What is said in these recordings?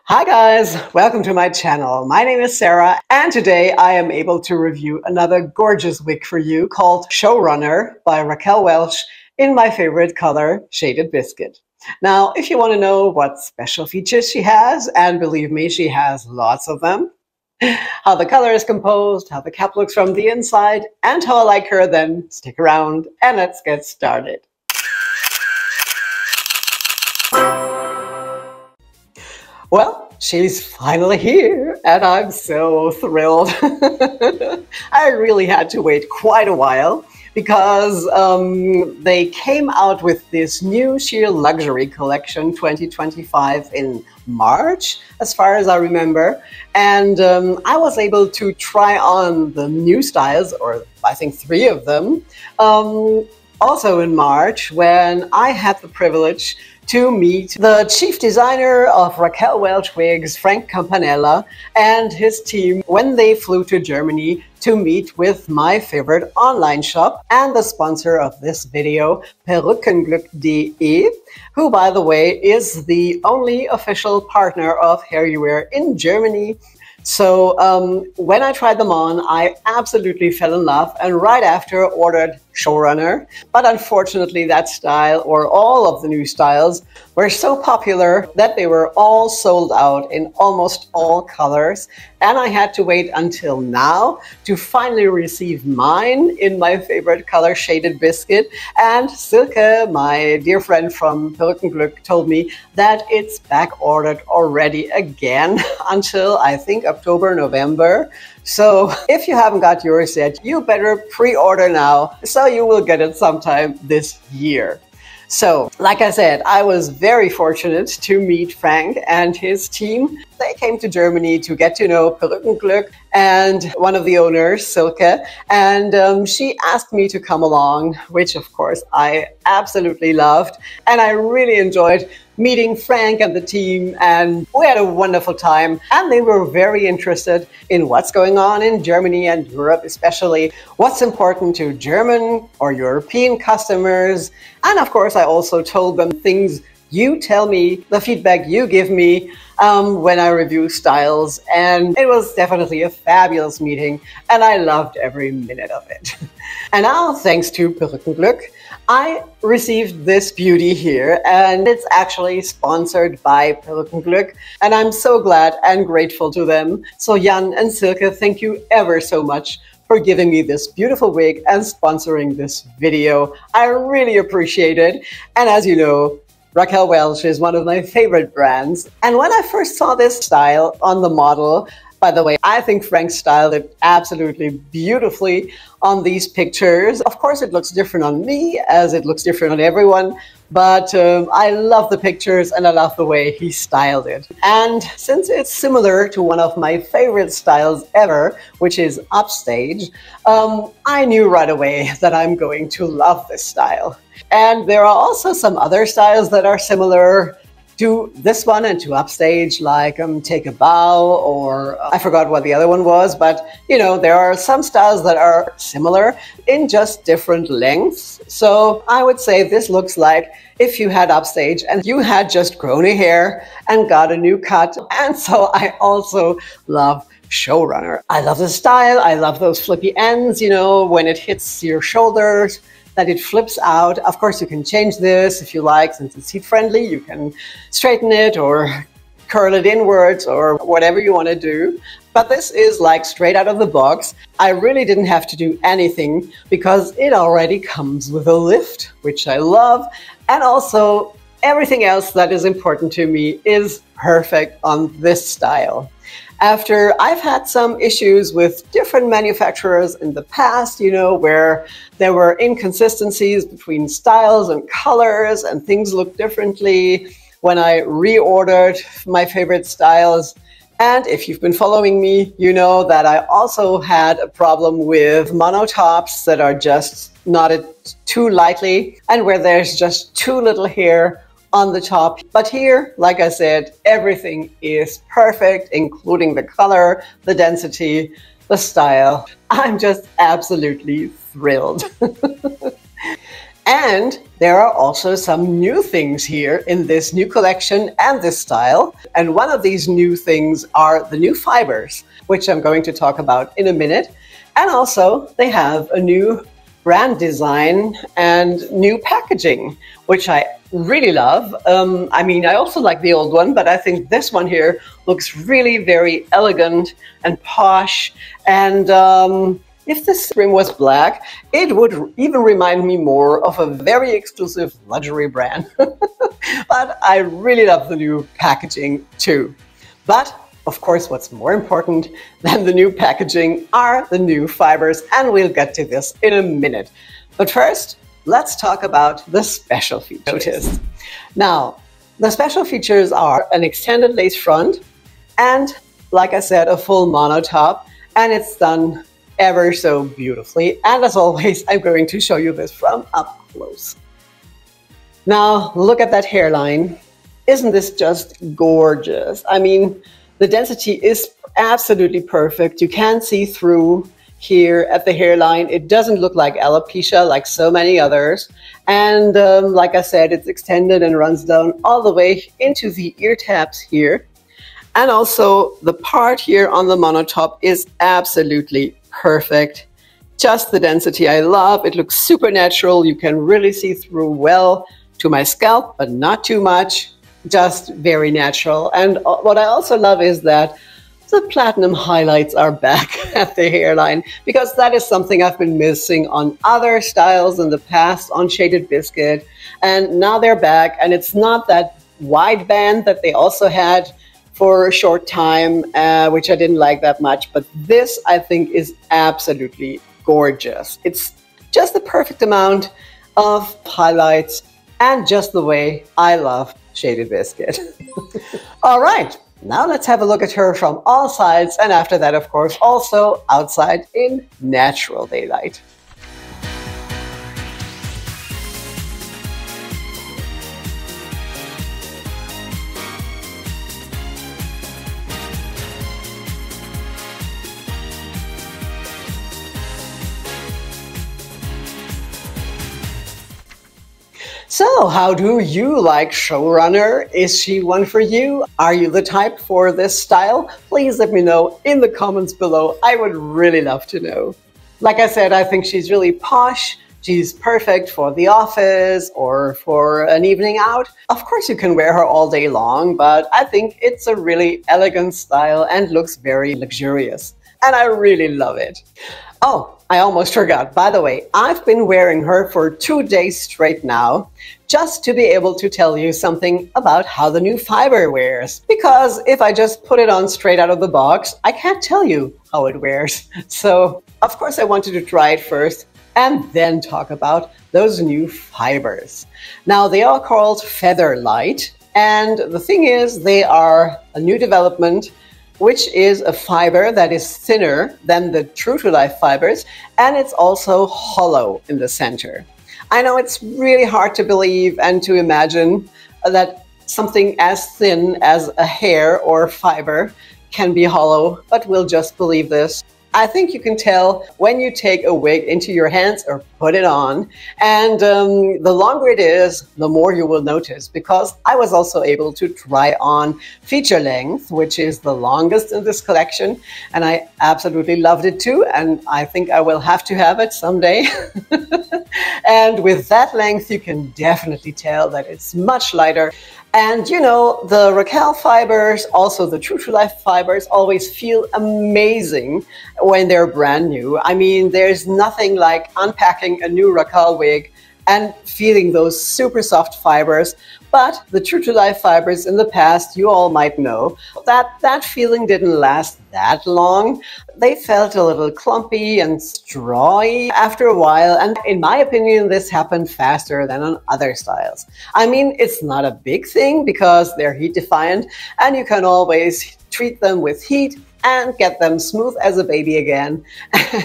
Hi guys, welcome to my channel. My name is Sarah and today I am able to review another gorgeous wig for you called Showrunner by Raquel Welch in my favorite color, Shaded Biscuit. Now, if you want to know what special features she has, and believe me, she has lots of them, how the color is composed, how the cap looks from the inside, and how I like her, then stick around and let's get started. Well, she's finally here and I'm so thrilled. I really had to wait quite a while because they came out with this new sheer luxury collection 2025 in March, as far as I remember. And I was able to try on the new styles, or I think 3 of them, also in March, when I had the privilege to meet the chief designer of Raquel Welch Wigs, Frank Campanella, and his team when they flew to Germany to meet with my favorite online shop and the sponsor of this video, Perückenglück.de, who, by the way, is the only official partner of Hair You Wear in Germany. So when I tried them on, I absolutely fell in love and right after ordered Showrunner. But unfortunately, that style, or all of the new styles, were so popular that they were all sold out in almost all colors. And I had to wait until now to finally receive mine in my favorite color, Shaded Biscuit. And Silke, my dear friend from Perückenglück, told me that it's back ordered already again until I think October, November. So if you haven't got yours yet, you better pre-order now, so you will get it sometime this year. So, like I said, I was very fortunate to meet Frank and his team. They came to Germany to get to know Perückenglück and one of the owners, Silke, and she asked me to come along, which of course I absolutely loved. And I really enjoyed meeting Frank and the team, and we had a wonderful time. And they were very interested in what's going on in Germany and Europe, especially what's important to German or European customers. And of course, I also told them things you tell me, the feedback you give me when I review styles. And it was definitely a fabulous meeting and I loved every minute of it. And now, thanks to Perückenglück, I received this beauty here, and it's actually sponsored by Perückenglück, and I'm so glad and grateful to them. So Jan and Silke, thank you ever so much for giving me this beautiful wig and sponsoring this video. I really appreciate it. And as you know, Raquel Welch is one of my favorite brands. And when I first saw this style on the model, by the way, I think Frank styled it absolutely beautifully on these pictures. Of course, it looks different on me as it looks different on everyone, but I love the pictures and I love the way he styled it. And since it's similar to one of my favorite styles ever, which is Upstage, I knew right away that I'm going to love this style. And there are also some other styles that are similar to this one and to Upstage, like Take a Bow, or I forgot what the other one was, but you know, there are some styles that are similar in just different lengths. So I would say this looks like if you had Upstage and you had just grown a hair and got a new cut. And so I also love Showrunner. I love the style. I love those flippy ends, you know, when it hits your shoulders, that it flips out. Of course, you can change this if you like, since it's heat friendly. You can straighten it or curl it inwards or whatever you want to do. But this is like straight out of the box. I really didn't have to do anything because it already comes with a lift, which I love. And also everything else that is important to me is perfect on this style. After I've had some issues with different manufacturers in the past, you know, where there were inconsistencies between styles and colors and things looked differently when I reordered my favorite styles. And if you've been following me, you know that I also had a problem with monotops that are just knotted too lightly and where there's just too little hair on the top. But here, like I said, everything is perfect, including the color, the density, the style. I'm just absolutely thrilled. And there are also some new things here in this new collection and this style. And one of these new things are the new fibers, which I'm going to talk about in a minute. And also they have a new brand design and new packaging, which I really love. I mean, I also like the old one, but I think this one here looks really very elegant and posh. And if this trim was black, it would even remind me more of a very exclusive luxury brand. But I really love the new packaging too. But of course, what's more important than the new packaging are the new fibers, and we'll get to this in a minute. But first, let's talk about the special features. Now, the special features are an extended lace front and, like I said, a full mono top, and it's done ever so beautifully. And as always, I'm going to show you this from up close. Now, look at that hairline. Isn't this just gorgeous? I mean, the density is absolutely perfect. You can see through here at the hairline. It doesn't look like alopecia like so many others. And like I said, it's extended and runs down all the way into the ear tabs here. And also the part here on the monotop is absolutely perfect. Just the density I love. It looks super natural. You can really see through well to my scalp, but not too much. Just very natural. And what I also love is that the platinum highlights are back at the hairline, because that is something I've been missing on other styles in the past on Shaded Biscuit. And now they're back, and it's not that wide band that they also had for a short time, which I didn't like that much. But this, I think, is absolutely gorgeous. It's just the perfect amount of highlights and just the way I love Shaded Biscuit. All right, now let's have a look at her from all sides, and after that, of course, also outside in natural daylight. So, how do you like Showrunner? Is she one for you? Are you the type for this style? Please let me know in the comments below. I would really love to know. Like I said, I think she's really posh. She's perfect for the office or for an evening out. Of course, you can wear her all day long, but I think it's a really elegant style and looks very luxurious. And I really love it. Oh, I almost forgot. By the way, I've been wearing her for 2 days straight now, just to be able to tell you something about how the new fiber wears. Because if I just put it on straight out of the box, I can't tell you how it wears. So, of course, I wanted to try it first and then talk about those new fibers. Now, they are called Feather Light. And the thing is, they are a new development, which is a fiber that is thinner than the True to Life fibers, and it's also hollow in the center. I know it's really hard to believe and to imagine that something as thin as a hair or fiber can be hollow, but we'll just believe this. I think you can tell when you take a wig into your hands or put it on. And the longer it is, the more you will notice, because I was also able to try on feature length, which is the longest in this collection. And I absolutely loved it too. And I think I will have to have it someday. And with that length, you can definitely tell that it's much lighter. And you know, the Raquel fibers, also the True to Life fibers, always feel amazing when they're brand new. I mean, there's nothing like unpacking a new Raquel wig and feeling those super soft fibers. But the True to Life fibers in the past, you all might know, that feeling didn't last that long. They felt a little clumpy and strawy after a while. And in my opinion, this happened faster than on other styles. I mean, it's not a big thing because they're heat defiant and you can always treat them with heat and get them smooth as a baby again.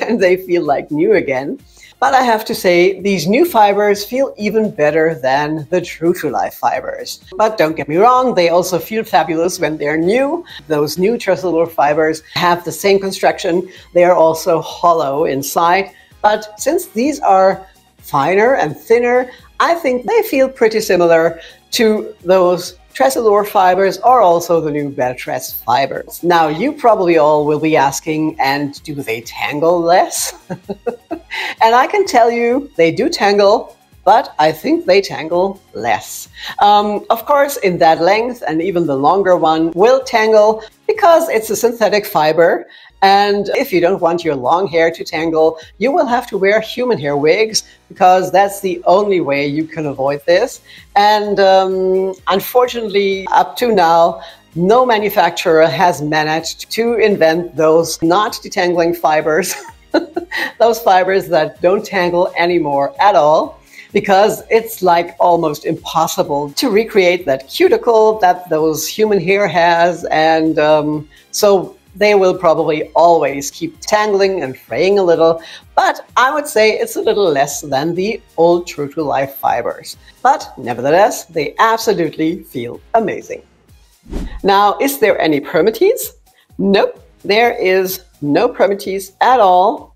And they feel like new again. But I have to say, these new fibers feel even better than the True to Life fibers. But don't get me wrong, they also feel fabulous when they're new. Those new trestle fibers have the same construction. They are also hollow inside. But since these are finer and thinner, I think they feel pretty similar to those Tressallure fibers or also the new Bettertress fibers. Now, you probably all will be asking, and do they tangle less? And I can tell you they do tangle, but I think they tangle less. Of course, in that length, and even the longer one will tangle because it's a synthetic fiber. And if you don't want your long hair to tangle, you will have to wear human hair wigs because that's the only way you can avoid this. And unfortunately, up to now, no manufacturer has managed to invent those not detangling fibers, those fibers that don't tangle anymore at all, because it's like almost impossible to recreate that cuticle that those human hair has. And so they will probably always keep tangling and fraying a little, but I would say it's a little less than the old True to Life fibers. But nevertheless, they absolutely feel amazing. Now, is there any permatease? Nope, there is no permatease at all.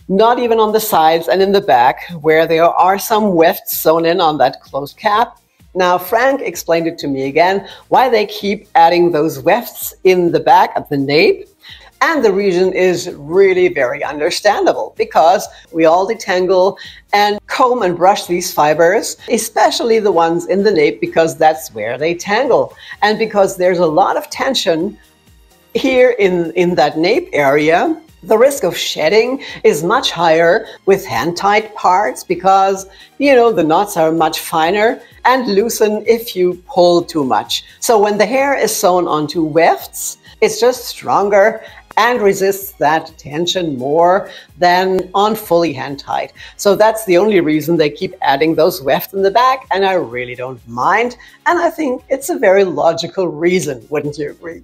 Not even on the sides and in the back, where there are some wefts sewn in on that closed cap. Now, Frank explained it to me again, why they keep adding those wefts in the back of the nape. And the reason is really very understandable, because we all detangle and comb and brush these fibers, especially the ones in the nape, because that's where they tangle. And because there's a lot of tension here in that nape area, the risk of shedding is much higher with hand-tied parts because, you know, the knots are much finer and loosen if you pull too much. So when the hair is sewn onto wefts, it's just stronger and resists that tension more than on fully hand-tied. So that's the only reason they keep adding those wefts in the back, and I really don't mind. And I think it's a very logical reason, wouldn't you agree?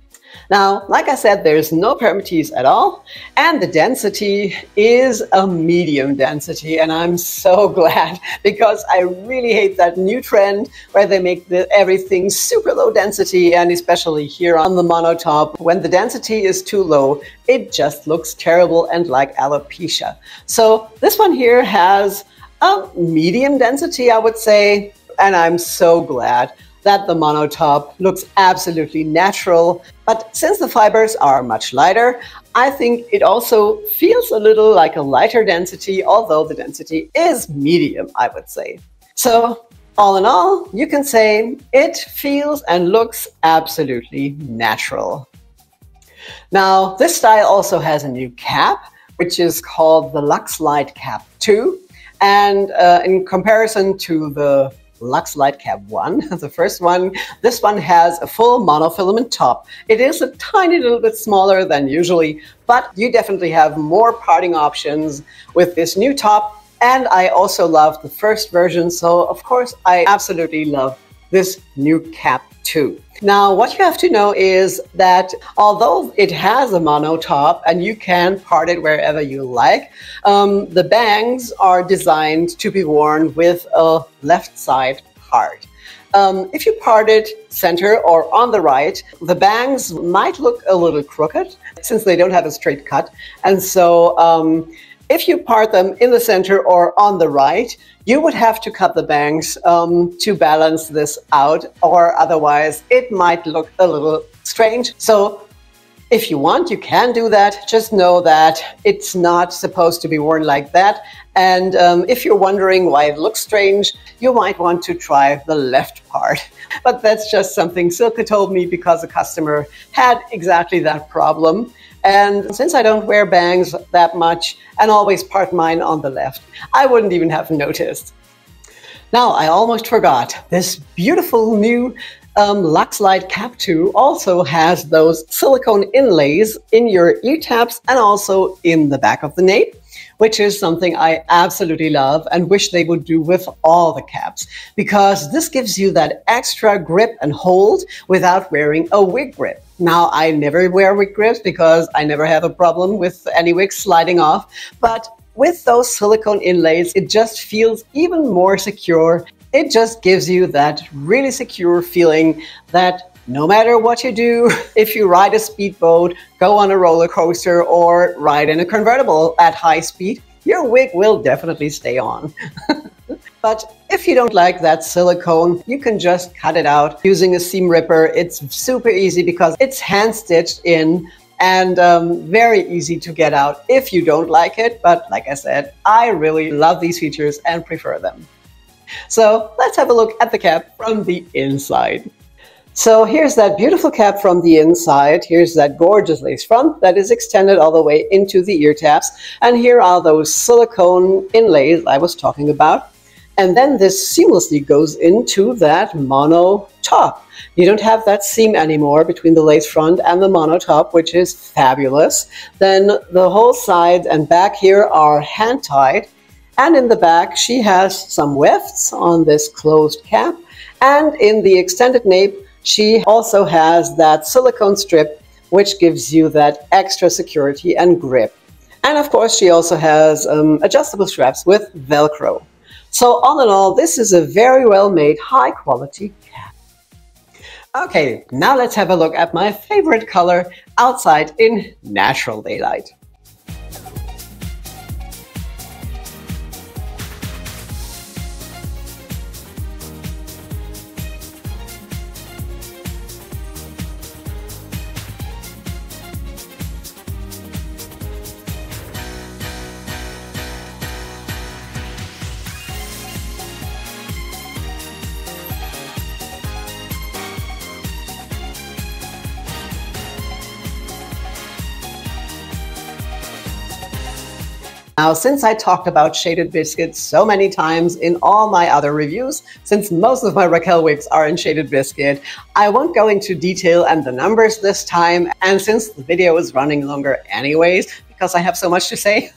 Now, like I said, there's no permatease at all, and the density is a medium density, and I'm so glad, because I really hate that new trend where they make everything super low density, and especially here on the monotop, when the density is too low, it just looks terrible and like alopecia. So this one here has a medium density, I would say, and I'm so glad that the monotop looks absolutely natural. But since the fibers are much lighter, I think it also feels a little like a lighter density, although the density is medium, I would say. So all in all, you can say it feels and looks absolutely natural. Now, this style also has a new cap, which is called the Luxe Light Cap 2. And in comparison to the Luxe Light Cap 1, the first one, this one has a full monofilament top. It is a tiny little bit smaller than usually, but you definitely have more parting options with this new top. And I also love the first version, so of course I absolutely love this new cap too. Now, what you have to know is that although it has a mono top and you can part it wherever you like, the bangs are designed to be worn with a left side part. If you part it center or on the right, the bangs might look a little crooked since they don't have a straight cut. And so if you part them in the center or on the right, you would have to cut the bangs to balance this out, or otherwise it might look a little strange. So if you want, you can do that. Just know that it's not supposed to be worn like that. And if you're wondering why it looks strange, you might want to try the left part. But that's just something Silke told me because a customer had exactly that problem. And since I don't wear bangs that much and always part mine on the left, I wouldn't even have noticed. Now, I almost forgot. This beautiful new Luxe Light Cap 2 also has those silicone inlays in your ear tabs and also in the back of the nape, which is something I absolutely love and wish they would do with all the caps, because this gives you that extra grip and hold without wearing a wig grip. Now, I never wear wig grips because I never have a problem with any wig sliding off, but with those silicone inlays, it just feels even more secure. It just gives you that really secure feeling that no matter what you do, if you ride a speedboat, go on a roller coaster, or ride in a convertible at high speed, your wig will definitely stay on. But if you don't like that silicone, you can just cut it out using a seam ripper. It's super easy because it's hand stitched in and very easy to get out if you don't like it. But like I said, I really love these features and prefer them. So let's have a look at the cap from the inside. So here's that beautiful cap from the inside. Here's that gorgeous lace front that is extended all the way into the ear tabs. And here are those silicone inlays I was talking about. And then this seamlessly goes into that mono top. You don't have that seam anymore between the lace front and the mono top, which is fabulous. Then the whole side and back here are hand tied. And in the back, she has some wefts on this closed cap. And in the extended nape, she also has that silicone strip, which gives you that extra security and grip. And of course, she also has adjustable straps with Velcro. So all in all, this is a very well made, high quality cap. Okay, now let's have a look at my favorite color outside in natural daylight. Now, since I talked about shaded biscuit so many times in all my other reviews, since most of my Raquel wigs are in shaded biscuit, I won't go into detail and the numbers this time. And since the video is running longer anyways, because I have so much to say,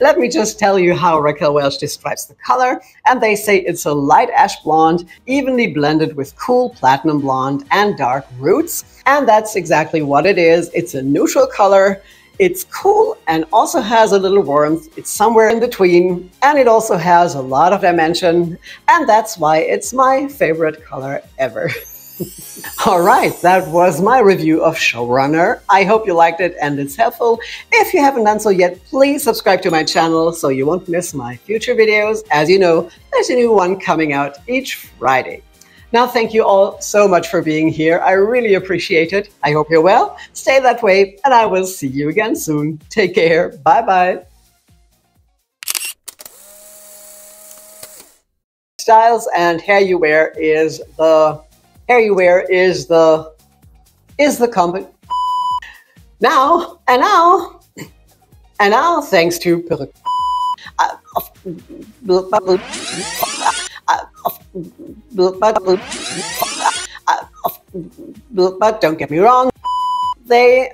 let me just tell you how Raquel Welch describes the color. And they say it's a light ash blonde, evenly blended with cool platinum blonde and dark roots. And that's exactly what it is. It's a neutral color. It's cool and also has a little warmth. It's somewhere in between, and it also has a lot of dimension, and that's why it's my favorite color ever. All right, that was my review of Showrunner. I hope you liked it and it's helpful. If you haven't done so yet, please subscribe to my channel so you won't miss my future videos. As you know, there's a new one coming out each Friday. Now, thank you all so much for being here. I really appreciate it. I hope you're well. Stay that way, and I will see you again soon. Take care. Bye-bye. Styles and hair you wear is the company. Now, thanks to but don't get me wrong, they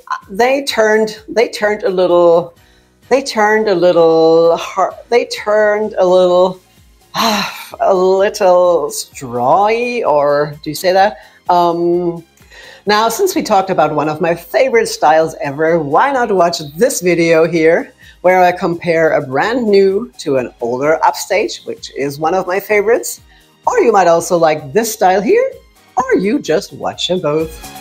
turned a little strawy, or do you say that? Now, since we talked about one of my favorite styles ever, why not watch this video here, where I compare a brand new to an older upstage, which is one of my favorites. Or you might also like this style here, or you just watch them both.